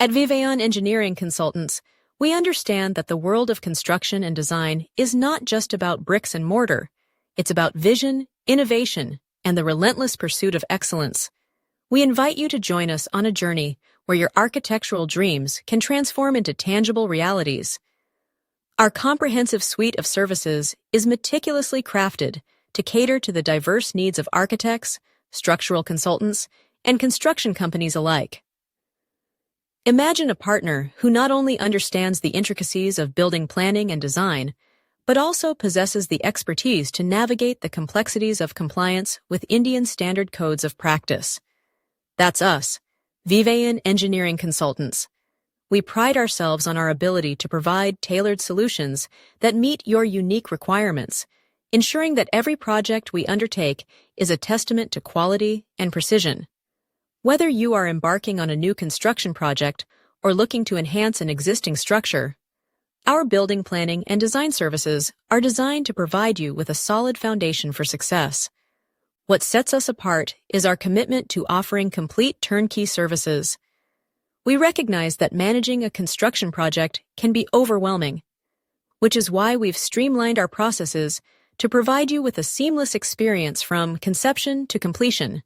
At Vivaan Engineering Consultants, we understand that the world of construction and design is not just about bricks and mortar. It's about vision, innovation, and the relentless pursuit of excellence. We invite you to join us on a journey where your architectural dreams can transform into tangible realities. Our comprehensive suite of services is meticulously crafted to cater to the diverse needs of architects, structural consultants, and construction companies alike. Imagine a partner who not only understands the intricacies of building planning and design, but also possesses the expertise to navigate the complexities of compliance with Indian standard codes of practice. That's us, Vivaan Engineering Consultants. We pride ourselves on our ability to provide tailored solutions that meet your unique requirements, ensuring that every project we undertake is a testament to quality and precision. Whether you are embarking on a new construction project or looking to enhance an existing structure, our building planning and design services are designed to provide you with a solid foundation for success. What sets us apart is our commitment to offering complete turnkey services. We recognize that managing a construction project can be overwhelming, which is why we've streamlined our processes to provide you with a seamless experience from conception to completion.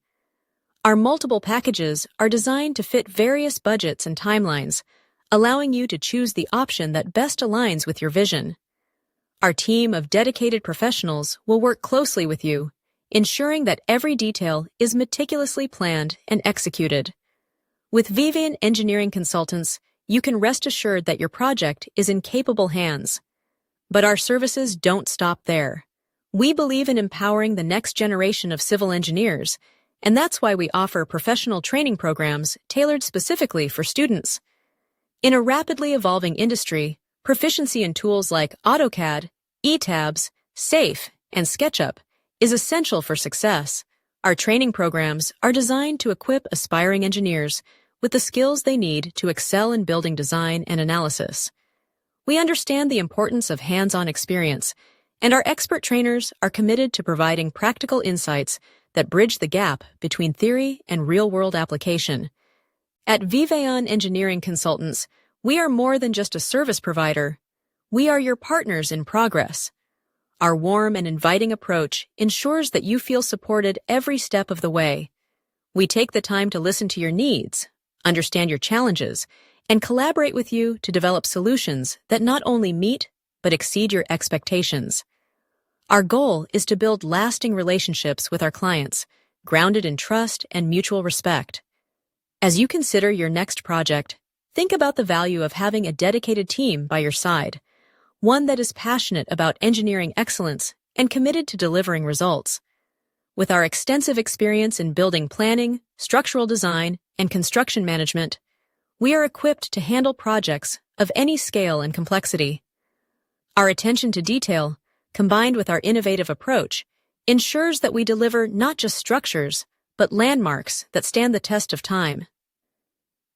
Our multiple packages are designed to fit various budgets and timelines, allowing you to choose the option that best aligns with your vision. Our team of dedicated professionals will work closely with you, ensuring that every detail is meticulously planned and executed. With Vivaan Engineering Consultants, you can rest assured that your project is in capable hands. But our services don't stop there. We believe in empowering the next generation of civil engineers, and that's why we offer professional training programs tailored specifically for students. In a rapidly evolving industry, proficiency in tools like AutoCAD, Etabs, SAFE, and SketchUp is essential for success. Our training programs are designed to equip aspiring engineers with the skills they need to excel in building design and analysis. We understand the importance of hands-on experience, and our expert trainers are committed to providing practical insights that bridge the gap between theory and real-world application. At Vivaan Engineering Consultants, we are more than just a service provider. We are your partners in progress. Our warm and inviting approach ensures that you feel supported every step of the way. We take the time to listen to your needs, understand your challenges, and collaborate with you to develop solutions that not only meet but exceed your expectations. Our goal is to build lasting relationships with our clients, grounded in trust and mutual respect. As you consider your next project, think about the value of having a dedicated team by your side, one that is passionate about engineering excellence and committed to delivering results. With our extensive experience in building planning, structural design, and construction management, we are equipped to handle projects of any scale and complexity. Our attention to detail, combined with our innovative approach, ensures that we deliver not just structures, but landmarks that stand the test of time.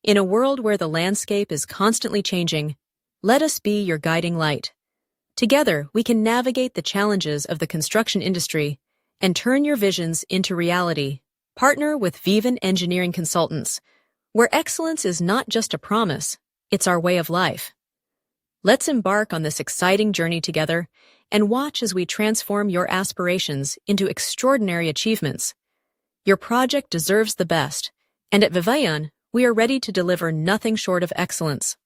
In a world where the landscape is constantly changing, let us be your guiding light. Together, we can navigate the challenges of the construction industry and turn your visions into reality. Partner with Vivaan Engineering Consultants, where excellence is not just a promise, it's our way of life. Let's embark on this exciting journey together and watch as we transform your aspirations into extraordinary achievements. Your project deserves the best, and at Vivaan, we are ready to deliver nothing short of excellence.